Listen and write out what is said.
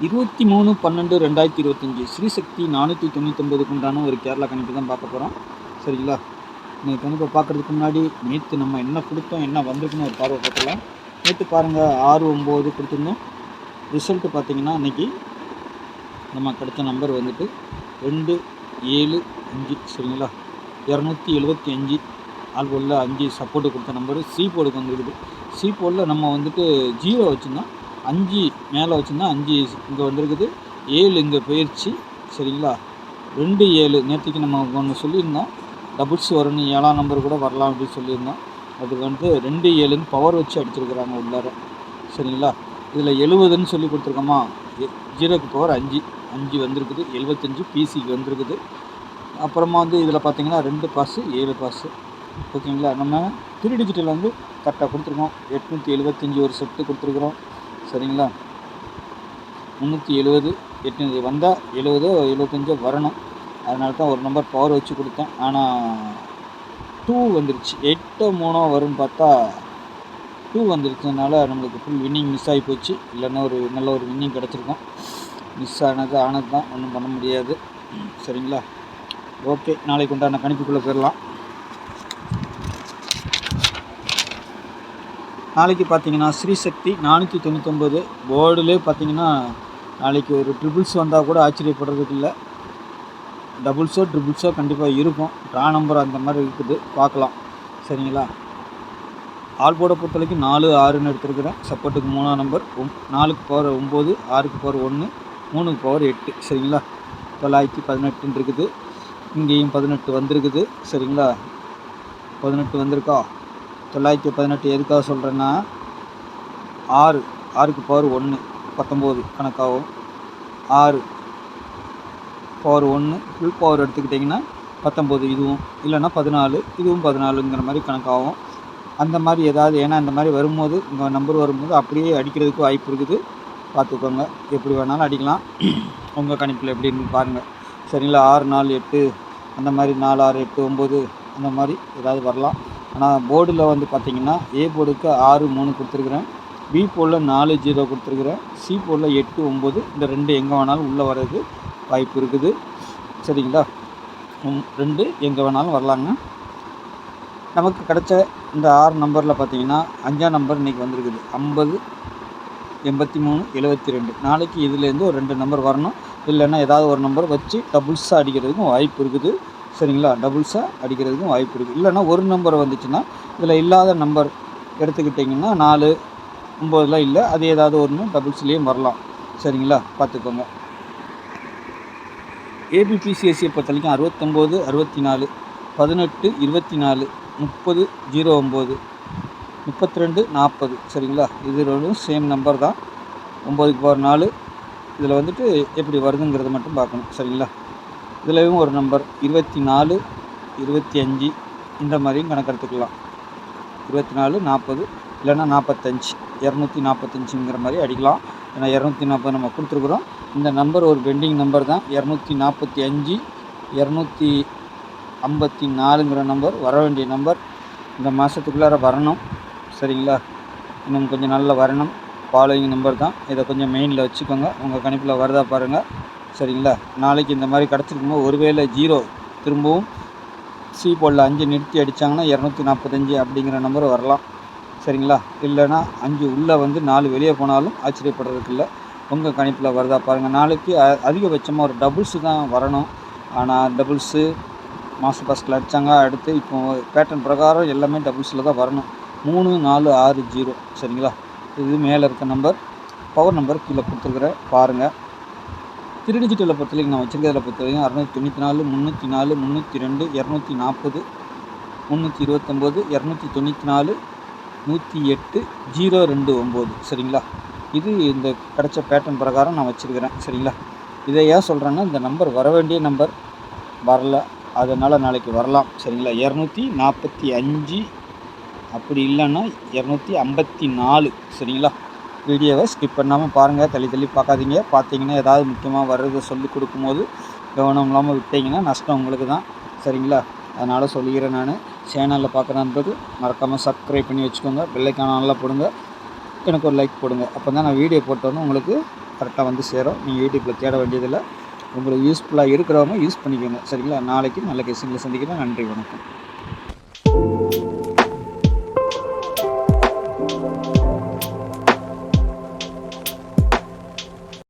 23/12/2025 ஸ்ரீசக்தி 499க்கு உண்டான ஒரு கேரளா கணிப்பு தான் பார்க்க போகிறோம். சரிங்களா? இந்த கணிப்பை பார்க்குறதுக்கு முன்னாடி நேற்று நம்ம என்ன கொடுத்தோம், என்ன வந்திருக்குன்னு ஒரு பார்வை பார்க்கலாம். நேற்று பாருங்கள் 6-9 கொடுத்துருந்தோம். ரிசல்ட்டு பார்த்தீங்கன்னா இன்றைக்கி நம்ம கிடைச்ச நம்பர் வந்துட்டு 275. சரிங்களா? 275 ஆல்போர்டில் 5 சப்போர்ட்டு கொடுத்த நம்பரு சி போர்டுக்கு வந்துருக்குது. சி போர்டில் நம்ம வந்துட்டு 0 வச்சுருந்தோம், 5 மேலே வச்சுருந்தா 5 இங்கே வந்திருக்குது, 7 இங்கே போயிடுச்சு. சரிங்களா? 2-7 நேற்றுக்கு நம்ம ஒன்று சொல்லியிருந்தோம், டபுள்ஸ் வரணும், 7ஆம் நம்பர் கூட வரலாம் அப்படின்னு சொல்லியிருந்தோம். அதுக்கு வந்து 2-7ன்னு பவர் வச்சு அடிச்சிருக்கிறாங்க உள்ளார. சரிங்களா? இதில் 70ன்னு சொல்லி கொடுத்துருக்கோமா, 0க்கு பவர் 5 வந்திருக்குது, 75 பிசிக்கு வந்திருக்குது. அப்புறமா வந்து இதில் பார்த்தீங்கன்னா 2 பாஸு 7 பாஸு. ஓகேங்களா? நம்ம 3 டிஜிட்டல் வந்து கரெக்டாக கொடுத்துருக்கோம். 875 ஒரு செட்டு கொடுத்துருக்குறோம். சரிங்களா? 370 8 வந்தால் 70 75 வரணும். அதனால தான் ஒரு நம்பர் பவர் வச்சு கொடுத்தேன். ஆனால் 2 வந்துருச்சு. 8-3 வரும்னு பார்த்தா 2 வந்துருச்சதுனால நம்மளுக்கு ஃபுல் வின்னிங் மிஸ் ஆகி போச்சு. இல்லைன்னா ஒரு நல்ல ஒரு வின்னிங் கிடச்சிருக்கோம். மிஸ் ஆனது தான், ஒன்றும் பண்ண முடியாது. சரிங்களா? ஓகே, நாளைக்கு உண்டான கணிப்புக்குள்ளே போயிடலாம். நாளைக்கு பார்த்தீங்கன்னா ஸ்ரீசக்தி 499 போர்டுலேயே பார்த்தீங்கன்னா நாளைக்கு ஒரு ட்ரிபிள்ஸ் வந்தால் கூட ஆச்சரியப்படுறதுக்கு இல்லை. டபுள்ஸோ ட்ரிபிள்ஸோ கண்டிப்பாக இருக்கும். ட்ரா நம்பர் அந்த மாதிரி இருக்குது, பார்க்கலாம். சரிங்களா? ஆல் போர்டை பொறுத்த வரைக்கும் 4-6ன்னு எடுத்துருக்கிறேன். சப்போர்ட்டுக்கு 3ஆம் நம்பர், 4க்கு பவர் 9, 6க்கு பவர் 1, 3க்கு பவர் 8. சரிங்களா? 918 இருக்குது. இங்கேயும் 18 வந்திருக்குது. சரிங்களா? 18 வந்திருக்கா. 918 எதுக்காக சொல்கிறேன்னா 6க்கு பவர் 1 19 கணக்காகும். 6 பவர் 1 ஃபுல் பவர் எடுத்துக்கிட்டிங்கன்னா 19, இதுவும் இல்லைன்னா 14, இதுவும் 14ங்கிற மாதிரி கணக்காகும். அந்த மாதிரி ஏதாவது, ஏன்னா இந்த மாதிரி வரும்போது இங்கே நம்பர் வரும்போது அப்படியே அடிக்கிறதுக்கு வாய்ப்பு இருக்குது. பார்த்துக்கோங்க, எப்படி வேணாலும் அடிக்கலாம். உங்கள் கணிப்பில் எப்படின்னு பாருங்கள். சரிங்களா? 6 4 8 அந்த மாதிரி 4 6 8 9 அந்த மாதிரி ஏதாவது வரலாம். ஆனால் போர்டில் வந்து பார்த்திங்கன்னா ஏ போர்டுக்கு 6 3 கொடுத்துருக்குறேன், பி போர்டில் 4 0 கொடுத்துருக்குறேன், சி போர்டில் 8 9 இந்த 2 எங்கே வேணாலும் உள்ளே வர்றது வாய்ப்பு இருக்குது. சரிங்களா? 2 எங்கே வேணாலும் வரலாங்க. நமக்கு கிடைச்ச இந்த 6 நம்பரில் பார்த்திங்கன்னா 5ஆம் நம்பர் இன்றைக்கி வந்திருக்குது 50 83 72. நாளைக்கு இதுலேருந்து ஒரு 2 நம்பர் வரணும். இல்லைன்னா ஏதாவது ஒரு நம்பர் வச்சு டபுள்ஸாக அடிக்கிறதுக்கும் வாய்ப்பு இருக்குது. சரிங்களா? டபுள்ஸாக அடிக்கிறதுக்கும் வாய்ப்பு இருக்குது. இல்லைன்னா ஒரு நம்பர் வந்துச்சுன்னா இதில் இல்லாத நம்பர் எடுத்துக்கிட்டிங்கன்னா 4 9 இல்லை, அது ஏதாவது ஒன்று டபுள்ஸ்லேயும் வரலாம். சரிங்களா? பார்த்துக்கோங்க. ஏபிபிசிஎஸ்சியை பொறுத்த வரைக்கும் 69 64 18 24 30 09 32 40. சரிங்களா? இது சேம் நம்பர் தான். 9க்கு பவர் 4. இதில் வந்துட்டு எப்படி வருதுங்கிறத மட்டும் பார்க்கணும். சரிங்களா? இதுலேயும் ஒரு நம்பர் 24 25 இந்த மாதிரியும் கணக்கெடுத்துக்கலாம். 24 40 இல்லைன்னா 45 245ங்கிற மாதிரி அடிக்கலாம். ஏன்னா 240 நம்ம கொடுத்துருக்குறோம். இந்த நம்பர் ஒரு பெண்டிங் நம்பர் தான். 245 254ங்கிற நம்பர் வர வேண்டிய நம்பர். இந்த மாதத்துக்குள்ளார வரணும். சரிங்களா? இன்னும் கொஞ்சம் நாளில் வரணும். ஃபாலோயிங் நம்பர் தான். இதை கொஞ்சம் மெயினில் வச்சுக்கோங்க. உங்கள் கணிப்பில் வருதா பாருங்கள். சரிங்களா? நாளைக்கு இந்த மாதிரி கிடச்சிருக்கும்போது ஒருவேளை 0 திரும்பவும் சி போர்டில் 5 நிறுத்தி அடித்தாங்கன்னா 245 அப்படிங்கிற நம்பர் வரலாம். சரிங்களா? இல்லைன்னா 5 உள்ளே வந்து 4 வெளியே போனாலும் ஆச்சரியப்படுறதுக்கு இல்லை. உங்கள் கணிப்பில் வருதா பாருங்கள். நாளைக்கு அதிகபட்சமாக ஒரு டபுள்ஸு தான் வரணும். ஆனால் டபுள்ஸு மாதம் ஃபஸ்ட்டில் அடித்தாங்க. அடுத்து இப்போ பேட்டர்ன் பிரகாரம் எல்லாமே டபுள்ஸில் தான் வரணும். 3 4 6 0. சரிங்களா? இது மேலே இருக்க நம்பர். பவர் நம்பர் கீழே கொடுத்துருக்குறேன் பாருங்கள். 3 டிஜிட்டலில் பொறுத்த வரைக்கும் நான் வச்சுருக்கிறதில் பொறுத்த வரைக்கும் 694 304 302 240 329 294 108 029. சரிங்களா? இது இந்த கிடைச்ச பேட்டர்ன் பிரகாரம் நான் வச்சுருக்கிறேன். சரிங்களா? இதை ஏன் சொல்கிறேன்னா இந்த நம்பர் வர வேண்டிய நம்பர் வரல, அதனால் நாளைக்கு வரலாம். சரிங்களா? 245 அப்படி இல்லைன்னா 254. சரிங்களா? வீடியோவை ஸ்கிப் பண்ணாமல் பாருங்கள், தள்ளி பார்க்காதீங்க. பார்த்தீங்கன்னா ஏதாவது முக்கியமாக வர்றதை சொல்லி கொடுக்கும்போது கவனம் இல்லாமல் விட்டிங்கன்னா நஷ்டம் உங்களுக்கு தான். சரிங்களா? அதனால் சொல்லிக்கிறேன் நான். சேனலில் பார்க்குற நண்பர் மறக்காமல் சப்ஸ்கிரைப் பண்ணி வச்சுக்கோங்க. பெல் ஐக்கானை நல்லா போடுங்க, எனக்கு ஒரு லைக் போடுங்க. அப்போ தான் நான் வீடியோ போட்டோன்னு உங்களுக்கு கரெக்டாக வந்து சேரும். நீங்கள் யூடியூப்பில் தேட வேண்டியதில்லை. உங்களுக்கு யூஸ்ஃபுல்லாக இருக்கிறவங்க யூஸ் பண்ணிக்கோங்க. சரிங்களா? நாளைக்கு நல்ல கேஸுங்களை சந்திக்கிறேன். நன்றி, வணக்கம்.